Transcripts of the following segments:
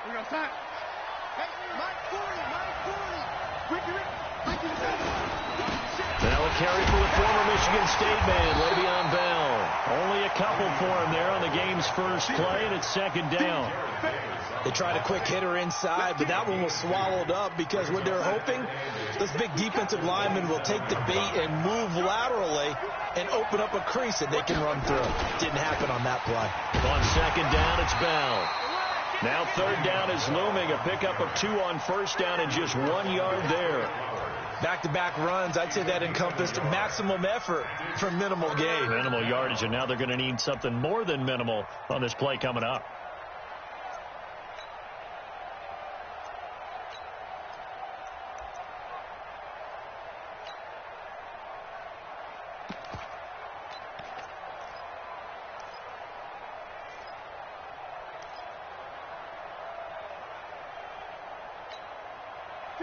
Now a carry for the former Michigan State man, Le'Veon Bell. Only a couple for him there on the game's first play, and it's second down. They tried a quick hitter inside, but that one was swallowed up because what they're hoping, this big defensive lineman will take the bait and move laterally and open up a crease that they can run through. Didn't happen on that play. On second down, it's Bell. Now third down is looming. A pickup of 2 on first down and just 1 yard there. Back-to-back runs, I'd say that encompassed maximum effort for minimal gain. Minimal yardage, and now they're going to need something more than minimal on this play coming up.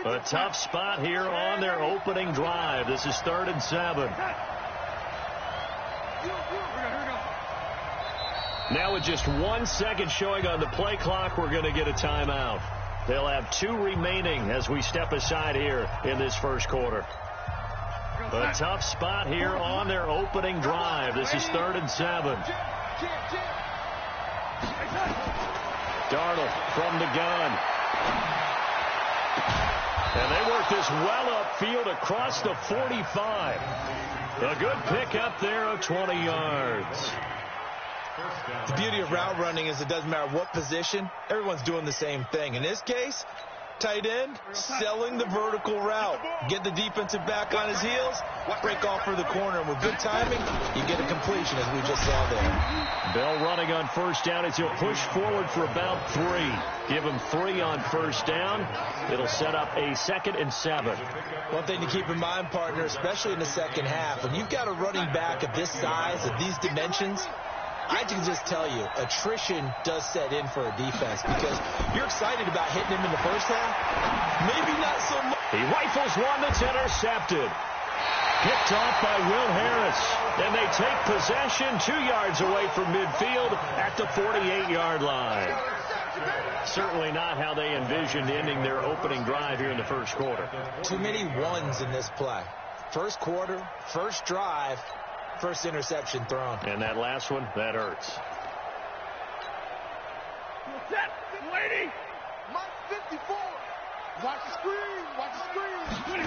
A tough spot here on their opening drive. This is 3rd and 7. Now with just 1 second showing on the play clock, we're going to get a timeout. They'll have 2 remaining as we step aside here in this first quarter. A tough spot here on their opening drive. This is 3rd and 7. Darnold from the gun. And they work this well upfield across the 45. A good pickup there of 20 yards. The beauty of route running is it doesn't matter what position, everyone's doing the same thing. In this case, tight end, selling the vertical route. Get the defensive back on his heels, break off for the corner. And with good timing, you get a completion, as we just saw there. Bell running on first down as he'll push forward for about 3. Give him 3 on first down. It'll set up a 2nd and 7. One thing to keep in mind, partner, especially in the second half, when you've got a running back of this size, of these dimensions, I can just tell you, attrition does set in for a defense because you're excited about hitting him in the first half. Maybe not so much. He rifles one that's intercepted. Picked off by Will Harris. And they take possession 2 yards away from midfield at the 48-yard line. Certainly not how they envisioned ending their opening drive here in the first quarter. Too many ones in this play. First quarter, first drive. First interception thrown. And that last one, that hurts. Set, lady. Mike 54. Watch the screen. Watch the screen.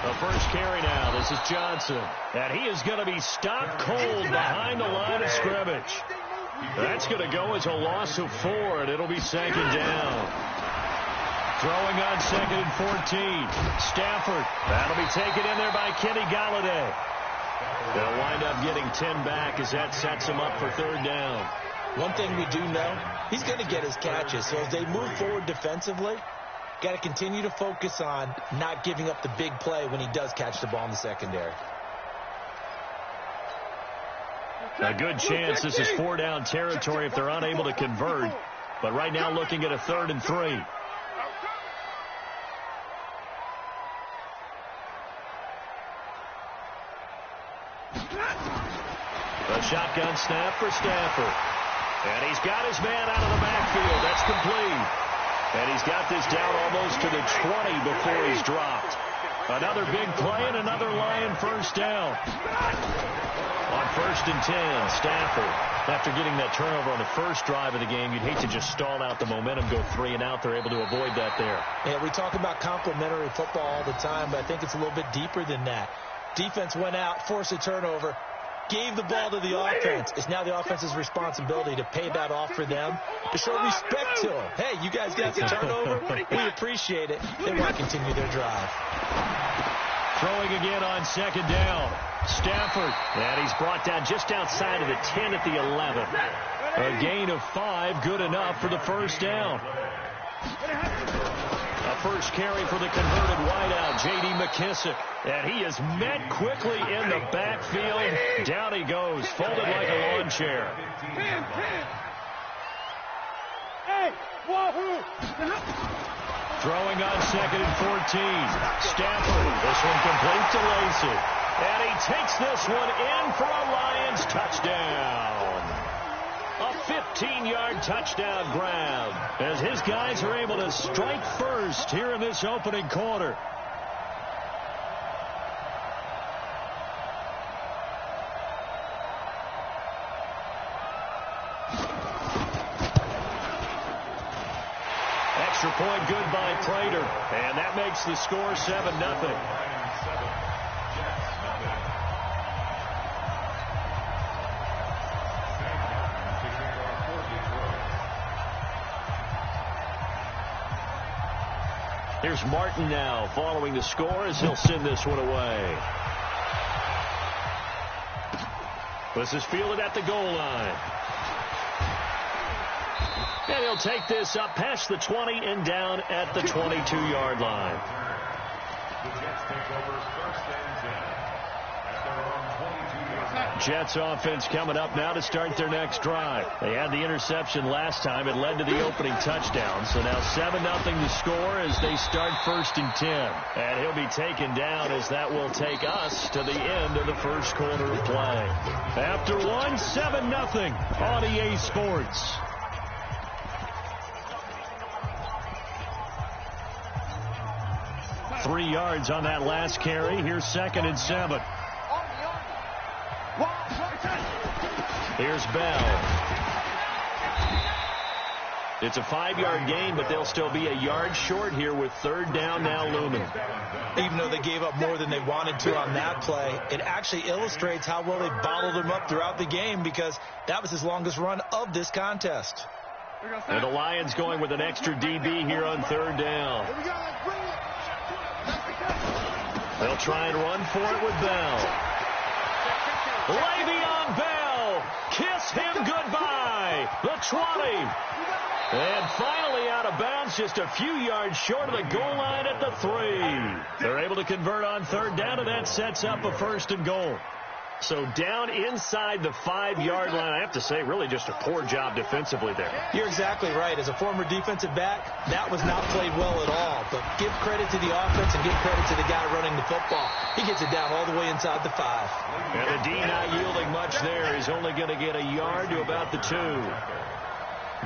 A first carry now. This is Johnson. And he is going to be stopped cold behind the line of scrimmage. That's going to go as a loss of 4, and it'll be second down. Throwing on 2nd and 14. Stafford. That'll be taken in there by Kenny Golladay. They'll wind up getting 10 back as that sets him up for third down. One thing we do know, he's going to get his catches. So as they move forward defensively, got to continue to focus on not giving up the big play when he does catch the ball in the secondary. A good chance this is 4-down territory if they're unable to convert. But right now looking at a 3rd and 3. A shotgun snap for Stafford. And he's got his man out of the backfield. That's complete. And he's got this down almost to the 20 before he's dropped. Another big play and another Lion first down. On 1st and 10, Stafford. After getting that turnover on the first drive of the game, you'd hate to just stall out the momentum, go 3 and out. They're able to avoid that there. Yeah, we talk about complementary football all the time, but I think it's a little bit deeper than that. Defense went out, forced a turnover, gave the ball to the offense. It's now the offense's responsibility to pay that off for them, to show respect to them. Hey, you guys got the turnover. We appreciate it. They want to continue their drive. Throwing again on second down. Stafford. And he's brought down just outside of the 10 at the 11. A gain of 5, good enough for the first down. A first carry for the converted wideout, J.D. McKissick. And he is met quickly in the backfield. Down he goes, folded like a lawn chair. Hey, wahoo! Throwing on 2nd and 14. Stafford. This one complete to Lacey. And he takes this one in for a Lions touchdown. A 15-yard touchdown grab as his guys are able to strike first here in this opening quarter. Extra point good by Prater, and that makes the score 7-0. Here's Martin now following the score as he'll send this one away. This is fielded at the goal line. And he'll take this up past the 20 and down at the 22-yard line. Jets offense coming up now to start their next drive. They had the interception last time. It led to the opening touchdown. So now 7-0 the score as they start 1st and 10. And he'll be taken down as that will take us to the end of the first quarter of play. After one, 7-0 on EA Sports. Three yards on that last carry. Here's 2nd and 7. Here's Bell. It's a 5-yard gain, but they'll still be a yard short here with 3rd down now looming. Even though they gave up more than they wanted to on that play, it actually illustrates how well they bottled him up throughout the game because that was his longest run of this contest. And the Lions going with an extra DB here on 3rd down. They'll try and run for it with Bell. Le'Veon Bell, kiss him goodbye. The 20. And finally out of bounds, just a few yards short of the goal line at the 3. They're able to convert on 3rd down, and that sets up a 1st and goal. So down inside the 5-yard line. I have to say, really just a poor job defensively there. You're exactly right. As a former defensive back, that was not played well at all. But give credit to the offense and give credit to the guy running the football. He gets it down all the way inside the 5. And the D not yielding much there. He's only going to get a yard to about the 2.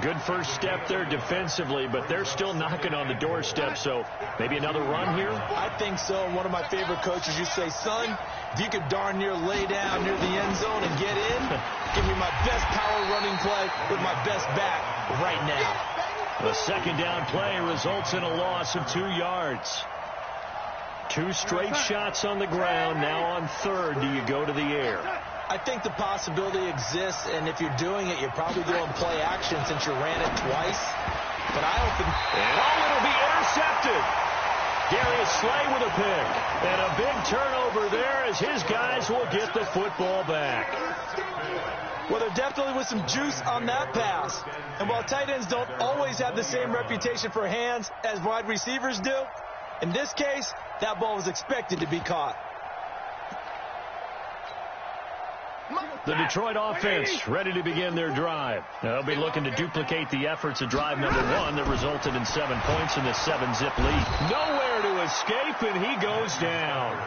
Good first step there defensively, but they're still knocking on the doorstep, so maybe another run here? I think so. One of my favorite coaches used to say, son, if you could darn near lay down near the end zone and get in, give me my best power running play with my best back right now. The 2nd down play results in a loss of 2 yards. 2 straight shots on the ground. Now on 3rd, do you go to the air? I think the possibility exists, and if you're doing it, you're probably going play action since you ran it twice. But I don't think... it'll be intercepted. Darius Slay with a pick. And a big turnover there as his guys will get the football back. Well, there definitely was some juice on that pass. And while tight ends don't always have the same reputation for hands as wide receivers do, in this case, that ball was expected to be caught. The Detroit offense ready to begin their drive. They'll be looking to duplicate the efforts of drive number 1 that resulted in 7 points in the 7-zip lead. Nowhere to escape, and he goes down.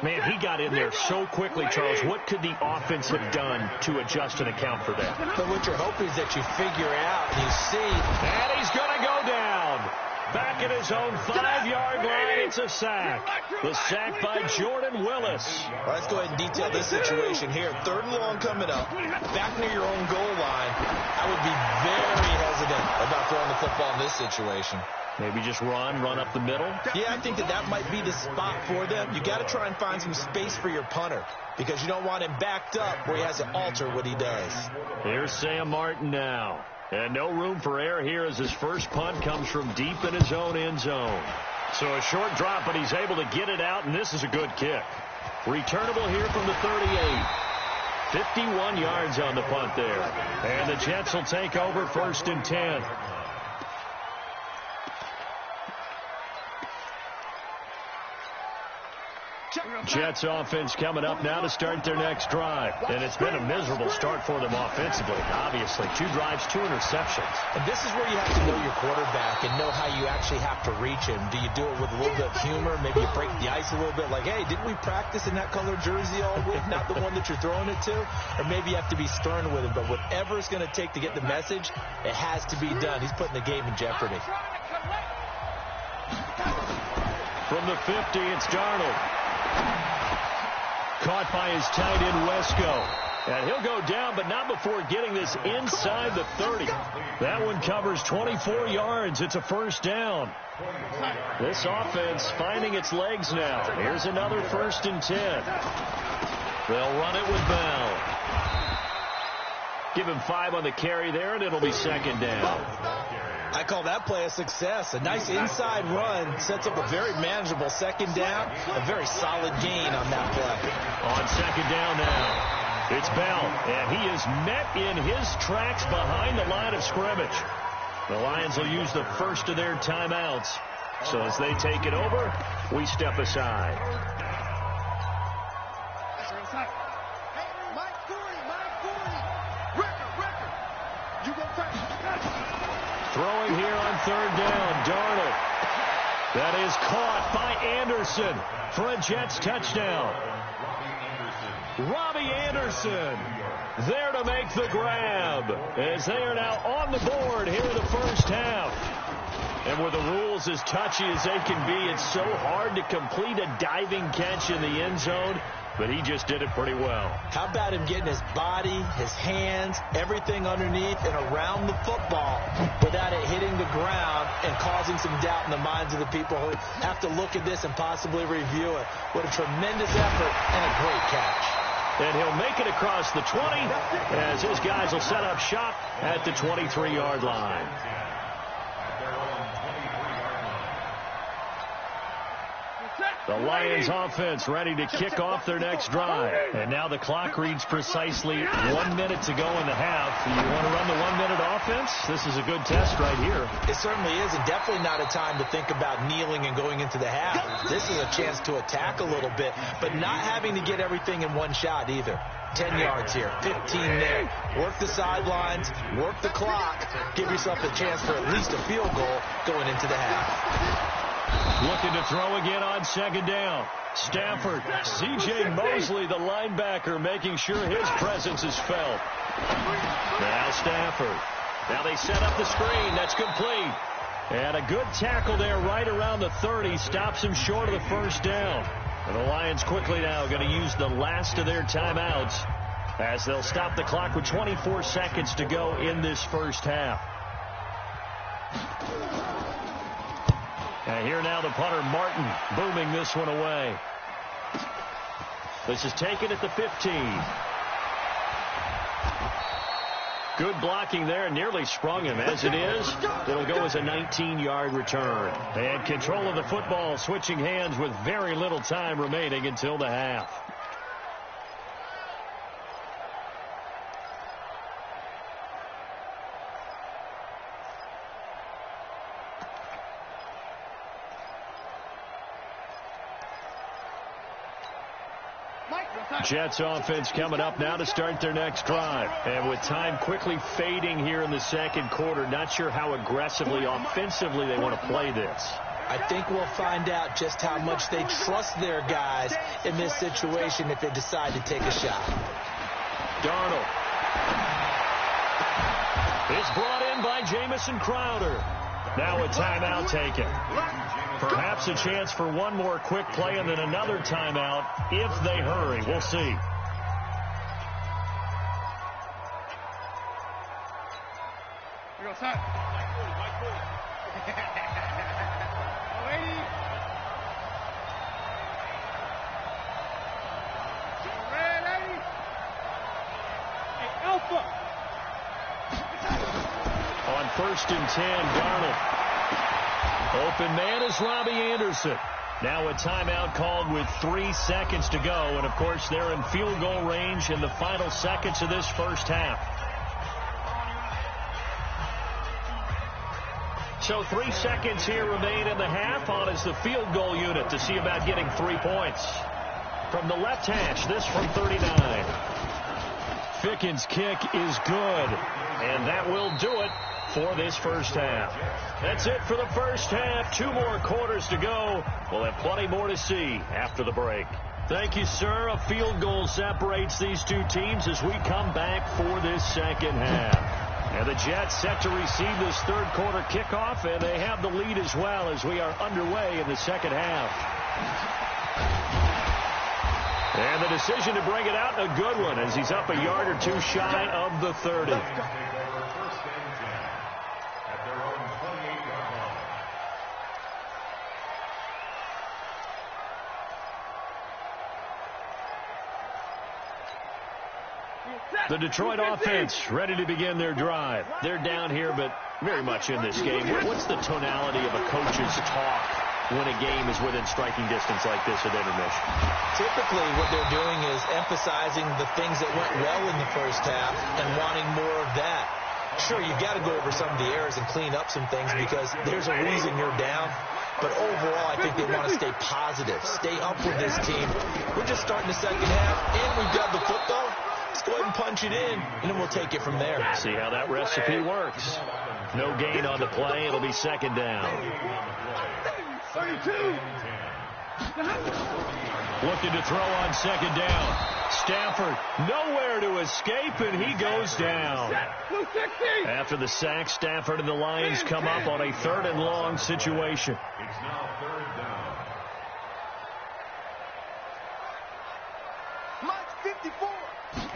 Man, he got in there so quickly, Charles. What could the offense have done to adjust and account for that? But what you're hoping is that you figure out and you see. And he's going to go down. Back at his own 5-yard line, it's a sack. The sack by Jordan Willis. Well, let's go ahead and detail this situation here. 3rd and long coming up. Back near your own goal line. I would be very hesitant about throwing the football in this situation. Maybe just run up the middle? Yeah, I think that might be the spot for them. You got to try and find some space for your punter because you don't want him backed up where he has to alter what he does. Here's Sam Martin now. And no room for error here as his first punt comes from deep in his own end zone. So a short drop, but he's able to get it out, and this is a good kick. Returnable here from the 38. 51 yards on the punt there. And the Jets will take over 1st and 10. Jets offense coming up now to start their next drive. And it's been a miserable start for them offensively. Obviously, 2 drives, 2 interceptions. And this is where you have to know your quarterback and know how you actually have to reach him. Do you do it with a little bit of humor? Maybe you break the ice a little bit like, hey, didn't we practice in that color jersey all week? Not the one that you're throwing it to? Or maybe you have to be stern with him. But whatever it's going to take to get the message, it has to be done. He's putting the game in jeopardy. From the 50, it's Darnold. Caught by his tight end, Wesco. And he'll go down, but not before getting this inside the 30. That one covers 24 yards. It's a first down. This offense finding its legs now. Here's another 1st and 10. They'll run it with Bell. Give him 5 on the carry there, and it'll be 2nd down. I call that play a success. A nice inside run sets up a very manageable 2nd down. A very solid gain on that play. On 2nd down now, it's Bell, and he is met in his tracks behind the line of scrimmage. The Lions will use the first of their timeouts. So as they take it over, we step aside. Throwing here on 3rd down, Darnold. That is caught by Anderson for a Jets touchdown. Robbie Anderson there to make the grab as they are now on the board here in the first half. And with the rules as touchy as they can be, it's so hard to complete a diving catch in the end zone. But he just did it pretty well. How about him getting his body, his hands, everything underneath and around the football without it hitting the ground and causing some doubt in the minds of the people who have to look at this and possibly review it. What a tremendous effort and a great catch. And he'll make it across the 20 as his guys will set up shop at the 23-yard line. The Lions offense ready to kick off their next drive. And now the clock reads precisely 1 minute to go in the half. You want to run the 1 minute offense? This is a good test right here. It certainly is, and definitely not a time to think about kneeling and going into the half. This is a chance to attack a little bit, but not having to get everything in one shot either. 10 yards here, 15 there. Work the sidelines, work the clock, give yourself a chance for at least a field goal going into the half. Looking to throw again on 2nd down. Stafford, C.J. Mosley, the linebacker, making sure his presence is felt. Now Stafford. Now they set up the screen. That's complete. And a good tackle there right around the 30. Stops him short of the first down. And the Lions quickly now going to use the last of their timeouts as they'll stop the clock with 24 seconds to go in this first half. And here now the punter, Martin, booming this one away. This is taken at the 15. Good blocking there, nearly sprung him. As it is, it'll go as a 19-yard return. And control of the football, switching hands with very little time remaining until the half. Jets offense coming up now to start their next drive. And with time quickly fading here in the second quarter, not sure how aggressively, offensively they want to play this. I think we'll find out just how much they trust their guys in this situation if they decide to take a shot. Darnold. It's brought in by Jamison Crowder. Now a timeout taken. Perhaps a chance for one more quick play and then another timeout if they hurry. We'll see. Here goes time. Alpha. On 1st and 10, Darnold. Open man is Robbie Anderson. Now a timeout called with 3 seconds to go. And, of course, they're in field goal range in the final seconds of this first half. So 3 seconds here remain in the half on as the field goal unit to see about getting 3 points. from the left hash, this from 39. Ficken's kick is good, and that will do it for this first half. That's it for the first half. 2 more quarters to go. We'll have plenty more to see after the break. Thank you, sir. A field goal separates these two teams as we come back for this second half. And the Jets set to receive this third quarter kickoff, and they have the lead as well as we are underway in the second half. And the decision to bring it out, a good one, as he's up a yard or two shy of the 30. The Detroit offense ready to begin their drive. They're down here, but very much in this game. What's the tonality of a coach's talk when a game is within striking distance like this at intermission? Typically, what they're doing is emphasizing the things that went well in the first half and wanting more of that. Sure, you've got to go over some of the errors and clean up some things because there's a reason you're down. But overall, I think they want to stay positive, stay up with this team. We're just starting the second half, and we've got the football. Let's go ahead and punch it in, and then we'll take it from there. See how that recipe works. No gain on the play. It'll be second down. 32. Looking to throw on second down. Stafford nowhere to escape, and he goes down. After the sack, Stafford and the Lions come up on a 3rd and long situation. It's now 3rd down. Mike's 54.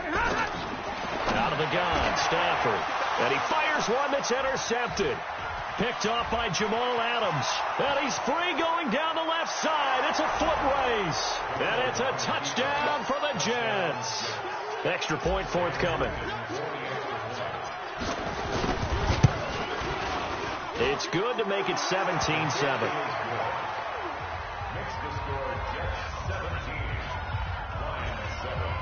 Out of the gun, Stafford. And he fires one that's intercepted. Picked off by Jamal Adams. And he's free going down the left side. It's a foot race. And it's a touchdown for the Jets. Extra point forthcoming. It's good to make it 17-7. Makes the score Jets 17, Lions 7.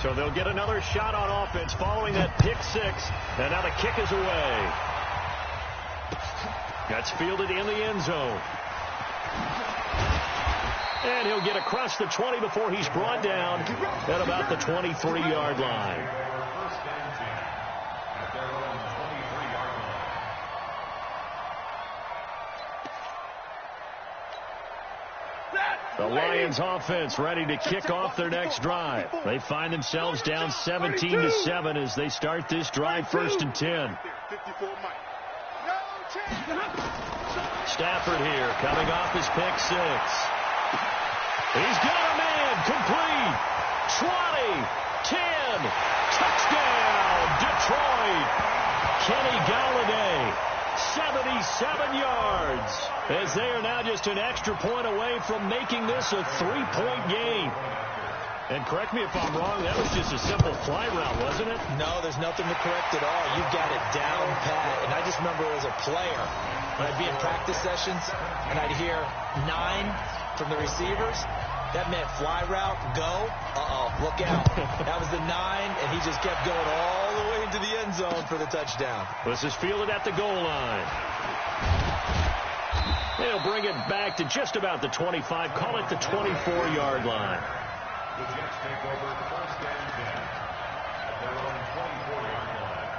So they'll get another shot on offense following that pick six. And now the kick is away. That's fielded in the end zone. And he'll get across the 20 before he's brought down at about the 23-yard line. First and 10 at their own 23-yard line. The Lions offense ready to kick off their next drive. They find themselves down 17-7 as they start this drive 1st and 10. Stafford here coming off his pick six. He's got a man complete. 20, 10, touchdown, Detroit. Kenny Galladay, 77 yards, as they are now just an extra point away from making this a 3-point game. And correct me if I'm wrong, that was just a simple fly route, wasn't it? No, there's nothing to correct at all. You've got it down pat. And I just remember as a player, when I'd be in practice sessions, and I'd hear 9 from the receivers, that meant fly route, go, look out. That was the 9, and he just kept going all the way into the end zone for the touchdown. This is fielded at the goal line. They'll bring it back to just about the 25, call it the 24-yard line. The Jets take over 1st and 10 at their own 24-yard line.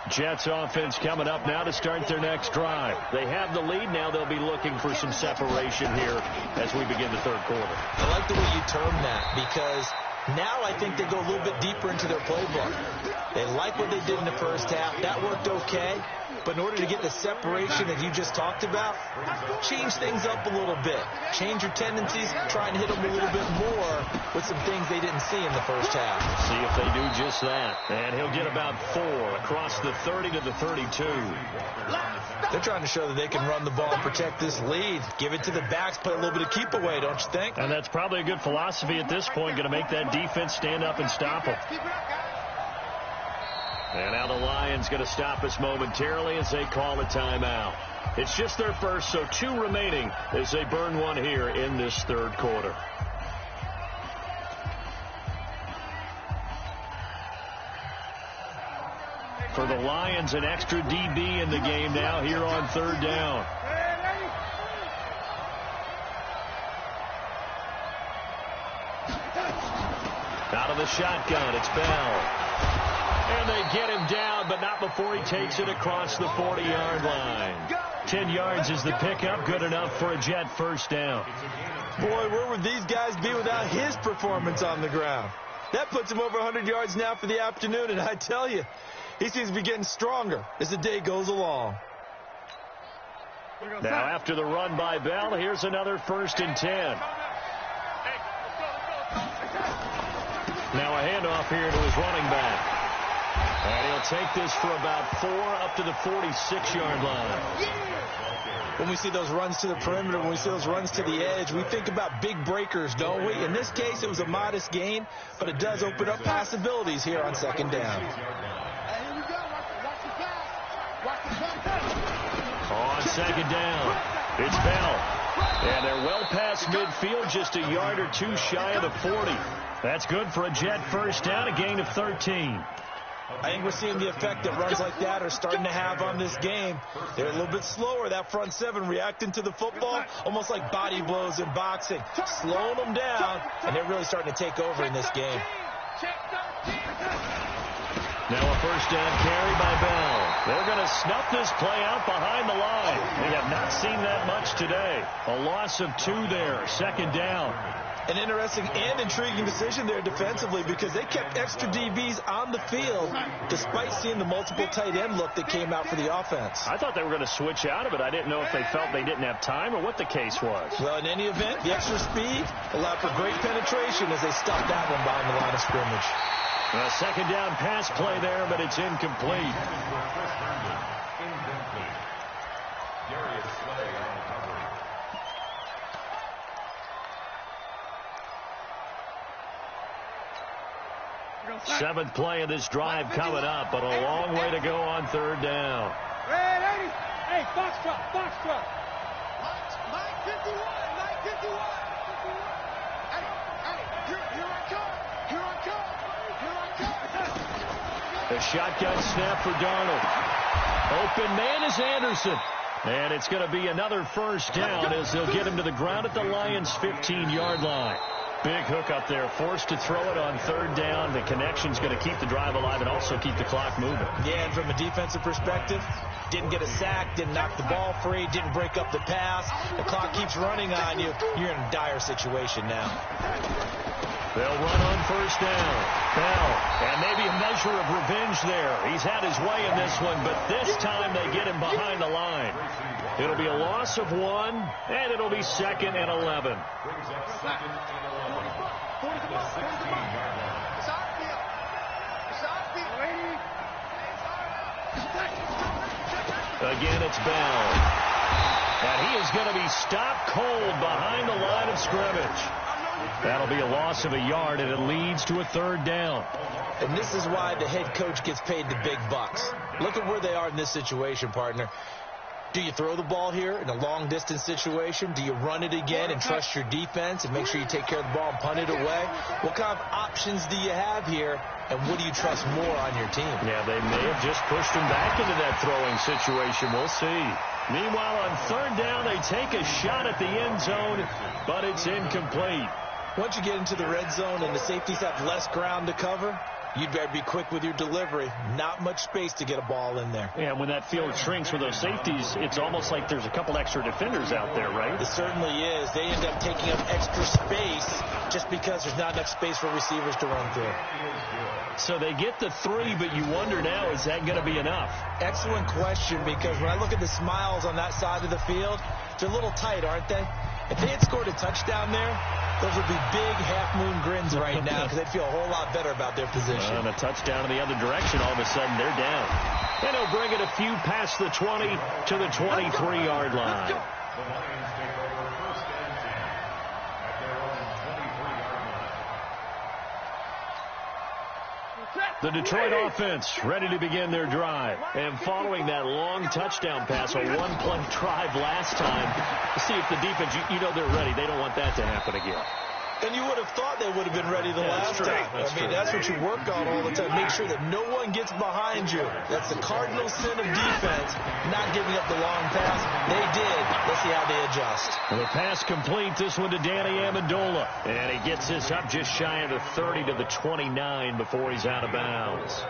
Jets offense coming up now to start their next drive. They have the lead. Now they'll be looking for some separation here as we begin the 3rd quarter. I like the way you term that because now I think they go a little bit deeper into their playbook. They like what they did in the first half. That worked okay. But in order to get the separation that you just talked about, change things up a little bit. Change your tendencies, try and hit them a little bit more with some things they didn't see in the first half. See if they do just that. And he'll get about 4 across the 30 to the 32. They're trying to show that they can run the ball and protect this lead. Give it to the backs, play a little bit of keep away, don't you think? And that's probably a good philosophy at this point, going to make that defense stand up and stop them. And now the Lions going to stop us momentarily as they call a timeout. It's just their first, so 2 remaining as they burn one here in this third quarter. For the Lions, an extra DB in the game now here on third down. Out of the shotgun, it's Bell. And they get him down, but not before he takes it across the 40-yard line. 10 yards is the pickup, good enough for a Jet first down. Boy, where would these guys be without his performance on the ground? That puts him over 100 yards now for the afternoon, and I tell you, he seems to be getting stronger as the day goes along. Now after the run by Bell, here's another 1st and 10. Now a handoff here to his running back. And he'll take this for about 4 up to the 46-yard line. When we see those runs to the perimeter, when we see those runs to the edge, we think about big breakers, don't we? In this case, it was a modest gain, but it does open up possibilities here on second down. On second down, it's Bell. And they're well past midfield, just a yard or 2 shy of the 40. That's good for a Jet first down, a gain of 13. I think we're seeing the effect that runs like that are starting to have on this game. They're a little bit slower, that front 7, reacting to the football, almost like body blows in boxing, slowing them down, and they're really starting to take over in this game. Now a first down carry by Bell. They're going to snuff this play out behind the line. They have not seen that much today. A loss of 2 there, second down. An interesting and intriguing decision there defensively because they kept extra DBs on the field despite seeing the multiple tight end look that came out for the offense. I thought they were going to switch out of it. I didn't know if they felt they didn't have time or what the case was. Well, in any event, the extra speed allowed for great penetration as they stopped that one behind the line of scrimmage. A second down pass play there, but it's incomplete. Seventh play of this drive coming up, but a long way to go on third down. Hey, box truck. Mike 51. Here I come. A shotgun snap for Darnold. Open man is Anderson. And it's going to be another first down as they'll get him to the ground at the Lions' 15-yard line. Big hook up there, forced to throw it on third down. The connection's going to keep the drive alive and also keep the clock moving. Yeah, and from a defensive perspective, didn't get a sack, didn't knock the ball free, didn't break up the pass. The clock keeps running on you. You're in a dire situation now. They'll run on first down. Bell, and maybe a measure of revenge there. He's had his way in this one, but this time they get him behind the line. It'll be a loss of 1, and it'll be 2nd and 11. Again, it's Bell. And he is going to be stopped cold behind the line of scrimmage. That'll be a loss of a yard, and it leads to a third down. And this is why the head coach gets paid the big bucks. Look at where they are in this situation, partner. Do you throw the ball here in a long-distance situation? Do you run it again and trust your defense and make sure you take care of the ball and punt it away? What kind of options do you have here, and what do you trust more on your team? Yeah, they may have just pushed him back into that throwing situation. We'll see. Meanwhile, on third down, they take a shot at the end zone, but it's incomplete. Once you get into the red zone and the safeties have less ground to cover, you'd better be quick with your delivery. Not much space to get a ball in there. Yeah, when that field shrinks with those safeties, it's almost like there's a couple extra defenders out there, right? It certainly is. They end up taking up extra space just because there's not enough space for receivers to run through. So they get the 3, but you wonder now, is that going to be enough? Excellent question, because when I look at the smiles on that side of the field, they're a little tight, aren't they? If they had scored a touchdown there, those would be big half-moon grins right now because they'd feel a whole lot better about their position. And a touchdown in the other direction, all of a sudden they're down. And he'll bring it a few past the 20 to the 23-yard line. The Lions take over first and 10 at their own 23-yard line. The Detroit offense ready to begin their drive. And following that long touchdown pass, a one-play drive last time, to see if the defense, you know they're ready. They don't want that to happen again. And you would have thought they would have been ready the last time. That's what you work on all the time. Make sure that no one gets behind you. That's the cardinal sin of defense, not giving up the long pass. They did. Let's see how they adjust. The pass complete. This one to Danny Amendola. And he gets this up just shy of the 30 to the 29 before he's out of bounds.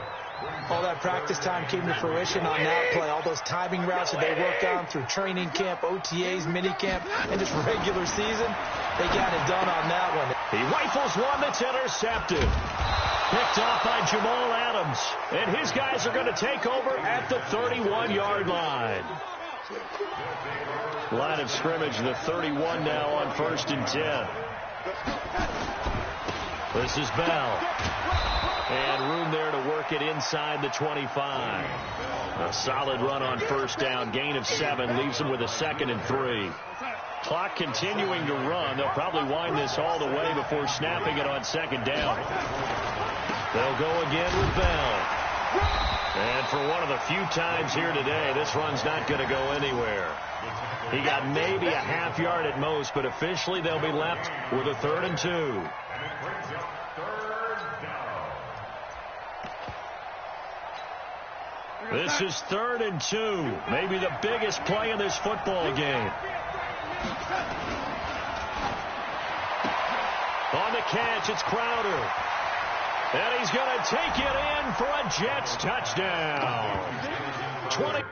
All that practice time came to fruition on that play. All those timing routes that they worked on through training camp, OTAs, minicamp, and just regular season, they got it done on that one. He rifles one that's intercepted. Picked off by Jamal Adams. And his guys are going to take over at the 31-yard line. Line of scrimmage, the 31 now on 1st and 10. This is Bell. And room there to work it inside the 25. A solid run on 1st down. Gain of 7. Leaves them with a 2nd and 3. Clock continuing to run. They'll probably wind this all the way before snapping it on 2nd down. They'll go again with Bell. And for one of the few times here today, this run's not going to go anywhere. He got maybe a half yard at most, but officially they'll be left with a 3rd and 2. This is 3rd and 2. Maybe the biggest play in this football game. On the catch, it's Crowder. And he's going to take it in for a Jets touchdown. 20.